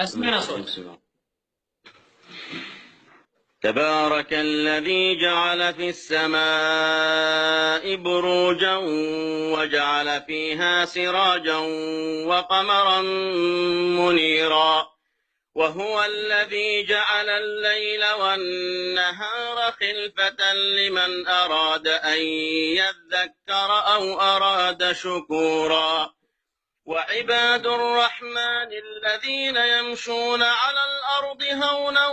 أسمعنا صوت. تبارك الذي جعل في السماء بروجا وجعل فيها سراجا وقمرا منيرا وهو الذي جعل الليل والنهار خلفة لمن أراد أن يذكر أو أراد شكورا وعباد الرحمن الذين يمشون على الأرض هونا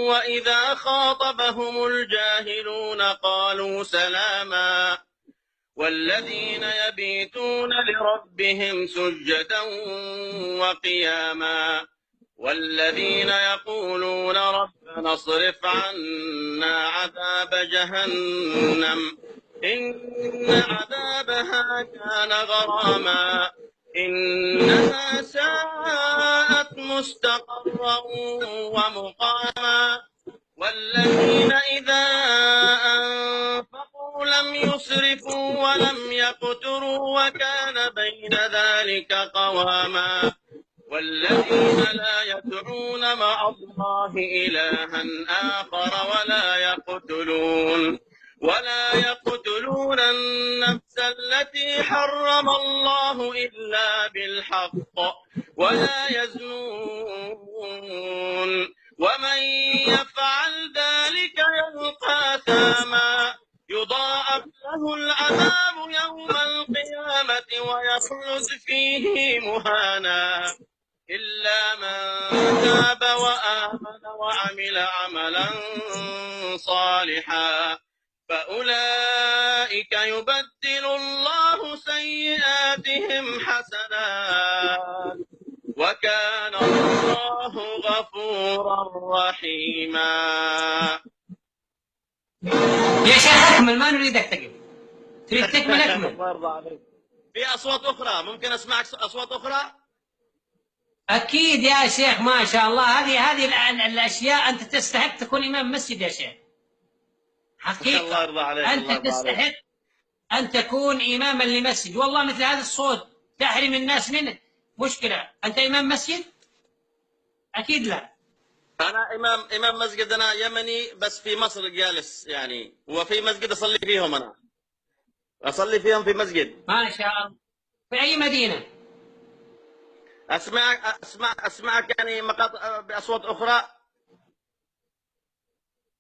وإذا خاطبهم الجاهلون قالوا سلاما والذين يبيتون لربهم سجدا وقياما والذين يقولون ربنا اصرف عنا عذاب جهنم إن عذابها كان غراما إنها ساءت مستقرا ومقاما والذين إذا أنفقوا لم يسرفوا ولم يقتروا وكان بين ذلك قواما والذين لا يدعون مع الله إلها آخر ولا يقتلون النفس التي حرم الله إلا بالحق ولا يزنون ومن يفعل ذلك يلقى ثاما يضاعف له العذاب يوم القيامة ويخلد فيه مهانا إلا من تاب وآمن وعمل عملا صالحا فأولئك يبدل الله سيئاتهم حسنات وكان الله غفورا رحيما. يا شيخ أكمل، ما نريدك تقف، تريد تكمل أكمل. الله يرضى عليك. في أصوات أخرى، ممكن أسمعك أصوات أخرى؟ أكيد يا شيخ، ما شاء الله. هذه الأشياء أنت تستحق تكون إمام مسجد يا شيخ، حقيقة. الله يرضى عليك. أنت تستحق أن تكون إماما لمسجد. والله مثل هذا الصوت تحرم الناس منه مشكلة. أنت إمام مسجد؟ أكيد لا. أنا إمام مسجد، أنا يمني بس في مصر جالس يعني، وفي مسجد أصلي فيهم، أنا أصلي فيهم في مسجد. ما شاء الله. في أي مدينة؟ أسمعك يعني مقاطع بأصوات أخرى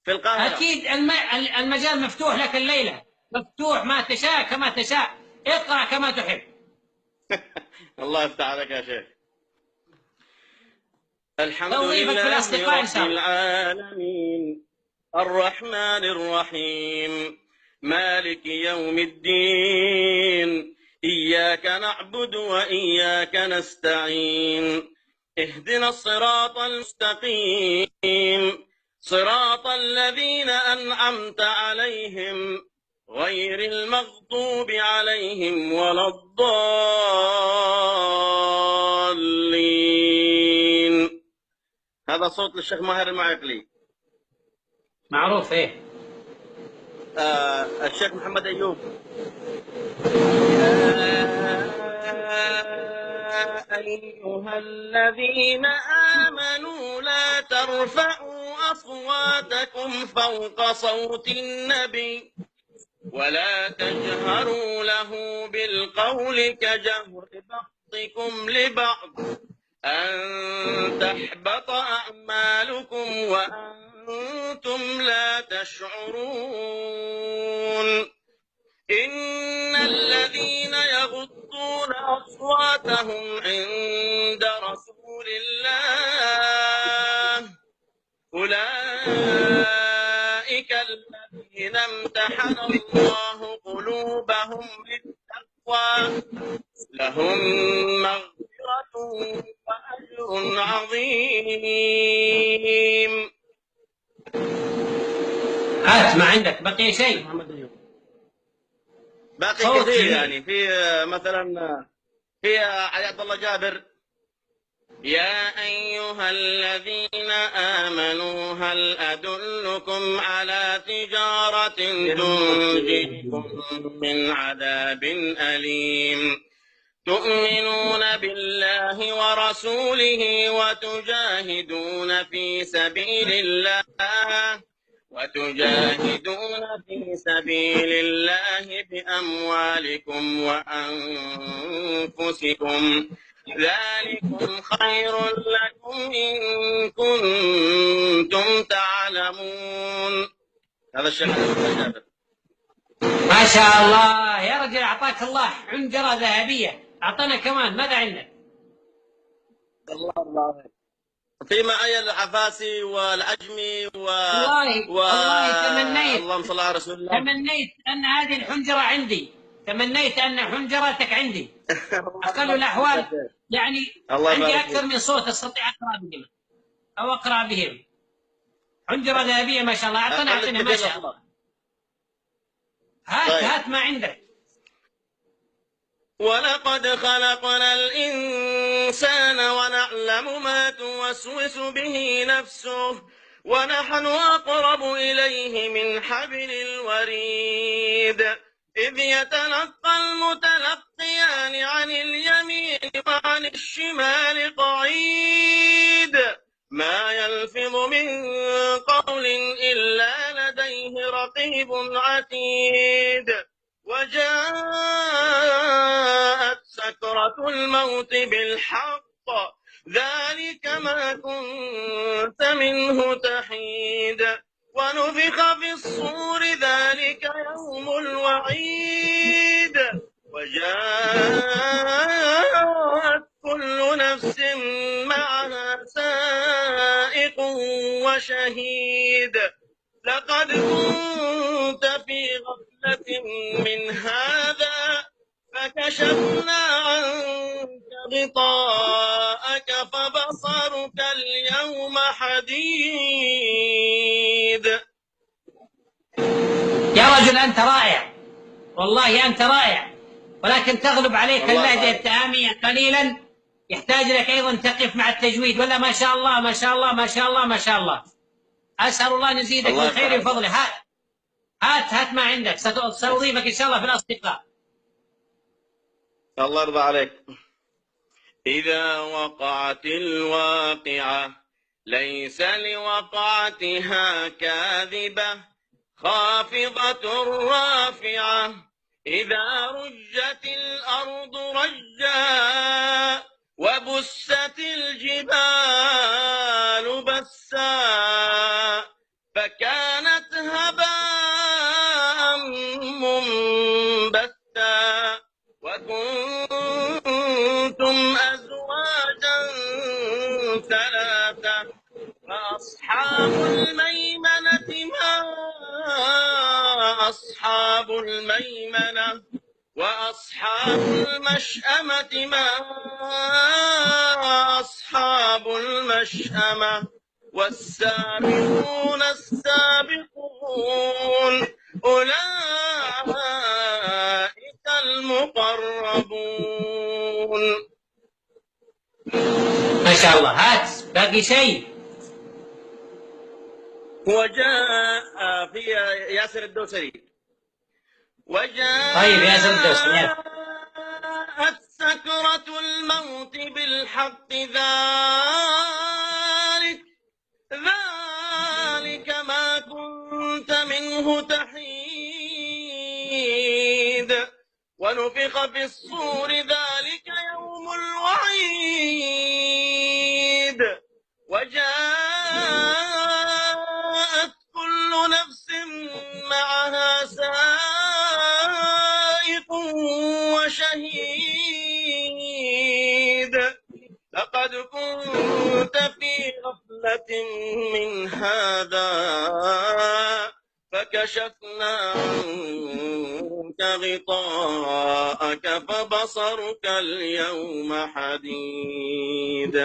في القاهرة. أكيد المجال مفتوح لك الليلة، مفتوح، ما تشاء كما تشاء، اقرأ كما تحب. الله يفتح عليك يا شيخ. الحمد توظيفك في الأصدقاء لله إن شاء رب الله. العالمين الرحمن الرحيم مالك يوم الدين إياك نعبد وإياك نستعين اهدنا الصراط المستقيم صراط الذين أنعمت عليهم غير المغضوب عليهم ولا الضالين. هذا صوت للشيخ ماهر المعيقلي. معروف إيه. الشيخ محمد أيوب. أيها الذين آمنوا لا ترفعوا أصواتكم فوق صوت النبي ولا تجهروا له بالقول كجهر بعضكم لبعض أن تحبط أعمالكم وأنتم لا تشعرون. إن الذين يغضون أصواتهم عند رسول الله أولئك الذين امتحن الله قلوبهم للتقوى لهم مغفرة وأجر عظيم. ما عندك بقي شيء؟ باقي كثير يعني. في مثلا في عبد الله جابر يا أيها الذين آمنوا هل أدلكم على تجارة تنجيكم من عذاب أليم تؤمنون بالله ورسوله وتجاهدون في سبيل الله بأموالكم وأنفسكم ذلكم خير لكم إن كنتم تعلمون. هذا الشيخ جابر. ما شاء الله يا رجل، أعطاك الله حنجرة ذهبية. أعطنا كمان، ماذا عندك؟ الله في معي العفاسي والعجمي والله تمنيت، اللهم صل على رسول الله. تمنيت أن هذه الحنجرة عندي، تمنيت أن حنجرتك عندي. أقل الأحوال يعني عندي أكثر من صوت أستطيع أقرأ بهم أو أقرأ بهم. حنجرة ذهبية ما شاء الله. أعطنا ما شاء الله. هات ما عندك. ولقد خلقنا الإنسان ونعلم ما توسوس به نفسه ونحن أقرب إليه من حبل الوريد إذ يتلقى المتلقيان عن اليمين وعن الشمال قعيد ما يلفظ من قول إلا لديه رقيب عتيد وجاءت سكرة الموت بالحق ذلك ما كنت منه تحيد ونفخ في الصور ذلك يوم الوعيد وجاءت كل نفس معها سائق وشهيد لقد كنت في غفلة من هذا فكشفنا عنك غطاءك فبصرك اليوم حديد. يا رجل أنت رائع، والله أنت رائع، ولكن تغلب عليك اللهجة التهامية قليلا. يحتاج لك أيضا تقف مع التجويد، ولا ما شاء الله ما شاء الله ما شاء الله ما شاء الله. أسأل الله أن يزيدك من خير وفضله. هات ما عندك، سأضيفك إن شاء الله في الأصدقاء. الله يرضى عليك. إذا وقعت الواقعة ليس لوقعتها كاذبة خافضة رافعة إذا رجت الأرض رجا وبست الجبال بسا فكانت هباء منبثا وكنتم أزواجا ثلاثة فأصحاب الميمنة ما أصحاب الميمنة وأصحاب المشأمة ما أصحاب المشأمة والسابقون السابقون أولئك المقربون. ما شاء الله. هات باقي شيء. وجاء في ياسر الدوسري طيب ياسر الدوسري. وجاءت سكرة الموت بالحق ذلك ما كنت منه تحيد ونفخ في الصور ذلك يوم الوعيد وجاءت كل نفس معها سائق وشهيد لقد كنت في غفلة من هذا فكشفنا عنك غطاءك فبصرك اليوم حديد.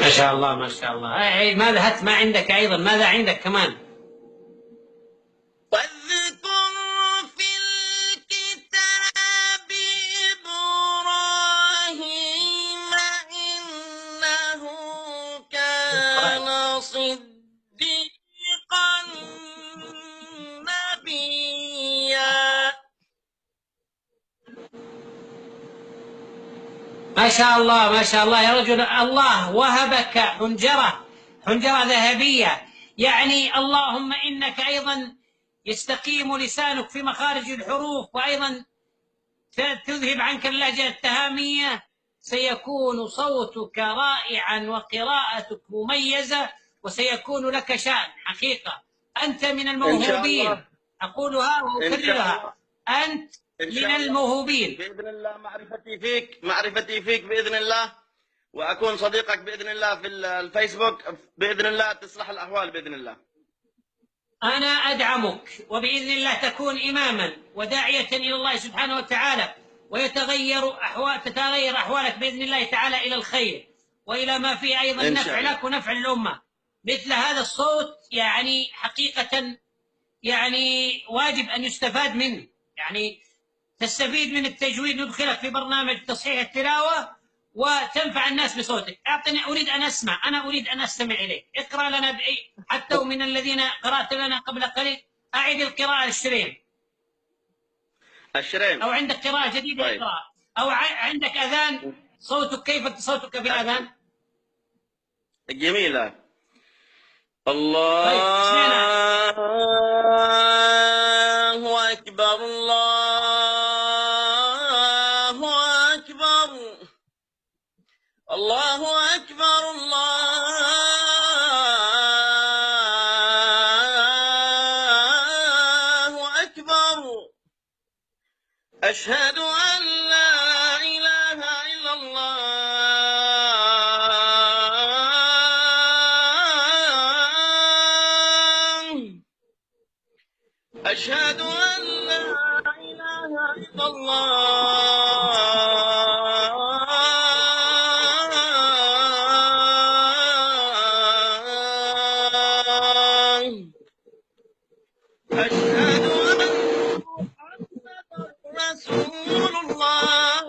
ما شاء الله ما شاء الله. ماذا هات ما عندك أيضا، ماذا عندك كمان؟ واذكر في الكتاب إبراهيم إنه كان صديقا نبيا. ما شاء الله ما شاء الله يا رجل، الله وهبك حنجرة ذهبية. يعني اللهم إنك أيضا يستقيم لسانك في مخارج الحروف، وأيضا تذهب عنك اللهجة التهامية، سيكون صوتك رائعا وقراءتك مميزة، وسيكون لك شأن حقيقة. أنت من إن شاء الموهوبين، الله. أقولها إن شاء وأكررها، الله. أنت إن من شاء الله. الموهوبين. بإذن الله معرفتي فيك بإذن الله، وأكون صديقك بإذن الله في الفيسبوك بإذن الله، تصلح الأحوال بإذن الله. أنا أدعمك، وبإذن الله تكون إماما وداعية إلى الله سبحانه وتعالى، تتغير أحوالك بإذن الله تعالى إلى الخير، وإلى ما فيه أيضا إن نفع شاء الله. لك ونفع للأمة. مثل هذا الصوت يعني حقيقة يعني واجب أن يستفاد منه، يعني تستفيد من التجويد، ندخلك في برنامج تصحيح التلاوة وتنفع الناس بصوتك. أعطني، أريد أن أسمع، أنا أريد أن أستمع إليك. اقرأ لنا بأي، حتى ومن الذين قرأت لنا قبل قليل، أعد القراءة للشريم، الشريم. أو عندك قراءة جديدة طيب. اقرأ، أو عندك أذان. صوتك كيف صوتك في الأذان؟ جميلة. طيب سمعنا. الله أكبر، الله أكبر، الله أكبر، الله أكبر. أشهد أن لا إله إلا الله. أشهد أن لا إله إلا الله. أشهد أن محمدا رسول الله.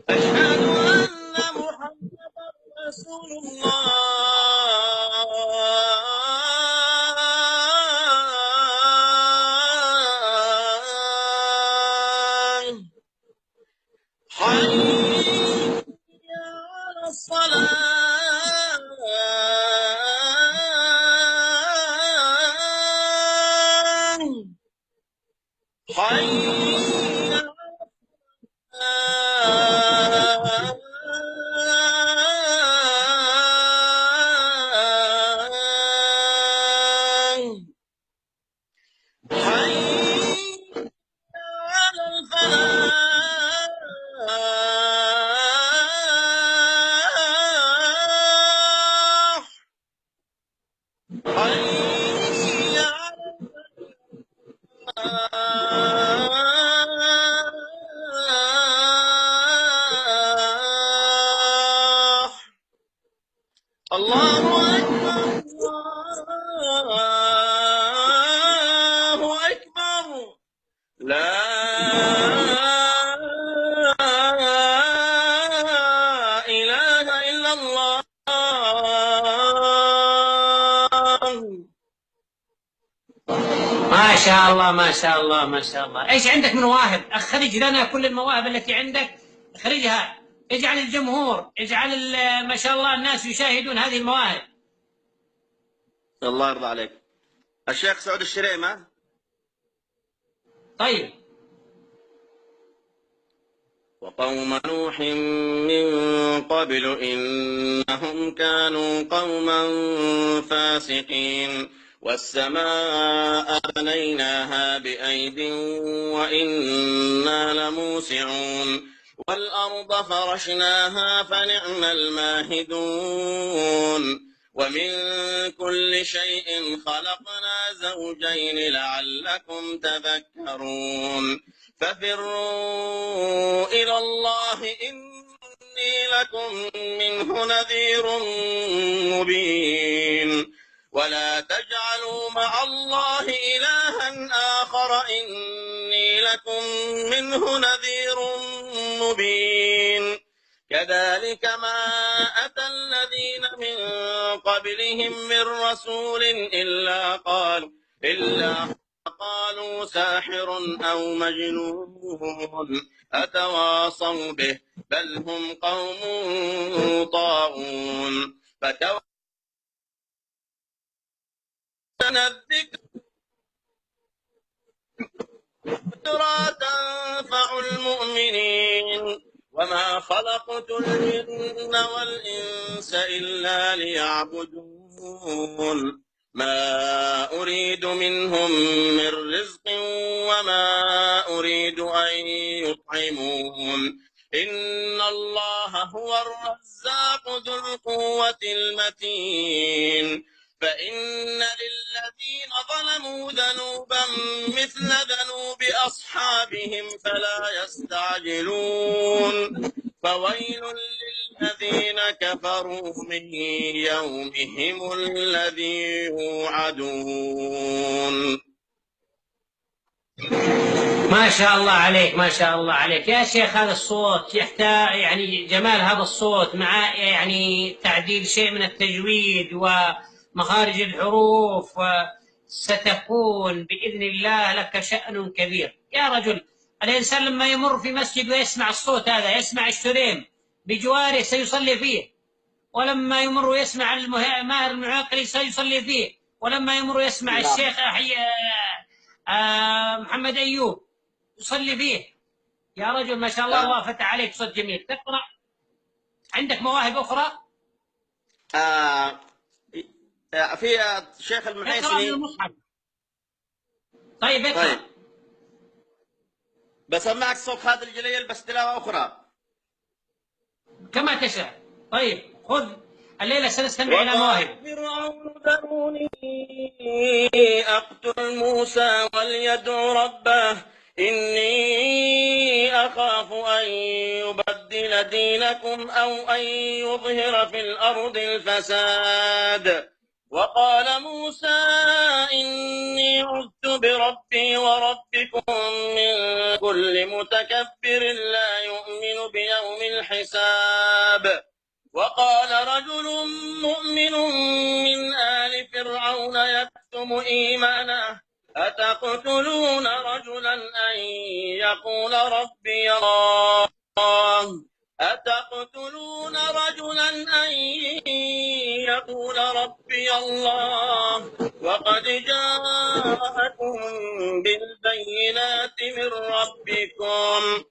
أشهد أن محمدا رسول الله. حي على الصلاة. حي حي على الفلاح. حي على الفلاح. الله أكبر، الله أكبر. لا إله إلا الله. ما شاء الله ما شاء الله ما شاء الله. ايش عندك من مواهب؟ اخرج لنا كل المواهب التي عندك، اخرجها، اجعل الجمهور، ما شاء الله الناس يشاهدون هذه المواهب. الله يرضى عليك. الشيخ سعود الشريمة. طيب. وقوم نوح من قبل إنهم كانوا قوما فاسقين، والسماء بنيناها بأيد وإنا لموسعون، والأرض فرشناها فنعم الماهدون، ومن كل شيء خلقنا زوجين لعلكم تذكرون، ففروا إلى الله إني لكم منه نذير مبين، ولا تجعلوا مع الله إلها آخر إني لكم منه نذير مبين. كذلك ما أتى الذين من قبلهم من رسول إلا قالوا ساحر أو مجنون أتواصوا به بل هم قوم طاغون فتولى الذكر تنفع المؤمنين وما خلقت الجن والإنس إلا ليعبدون ما أريد منهم من رزق وما أريد أن يطعمون إن الله هو الرزاق ذو القوة المتين فإن للذين ظلموا ذنوبا مثل ذنوب أصحابهم فلا يستعجلون فويل للذين كفروا من يومهم الذي يوعدون. ما شاء الله عليك، ما شاء الله عليك يا شيخ. هذا الصوت يحتاج يعني جمال هذا الصوت مع يعني تعديل شيء من التجويد ومخارج الحروف، وستكون بإذن الله لك شأن كبير يا رجل. الإنسان لما يمر في مسجد ويسمع الصوت هذا، يسمع الشريم بجواره سيصلي فيه، ولما يمر ويسمع الماهر المعاقل سيصلي فيه، ولما يمر ويسمع الشيخ محمد أيوب يصلي فيه. يا رجل ما شاء الله، الله فتح عليك صوت جميل. تقرأ؟ عندك مواهب أخرى؟ في شيخ المحيسني. اقرأ من المصحف. طيب اقرأ. طيب بسمعك صوت خالد الجليل بس تلاوة أخرى كما تشاء. طيب خذ، الليلة سنستمع إلى مواهب. فرعون ذروني أقتل موسى وليدع ربه إني أخاف أن يبدل دينكم أو أن يظهر في الأرض الفساد. وقال موسى إني عذت بربي وربكم من كل متكبر لا يؤمن بيوم الحساب. وقال رجل مؤمن من آل فرعون يكتم إيمانه أتقتلون رجلا أن يقول ربي الله أتقتلون رجلا أن يقول ربي الله وقد جاءكم بالبينات من ربكم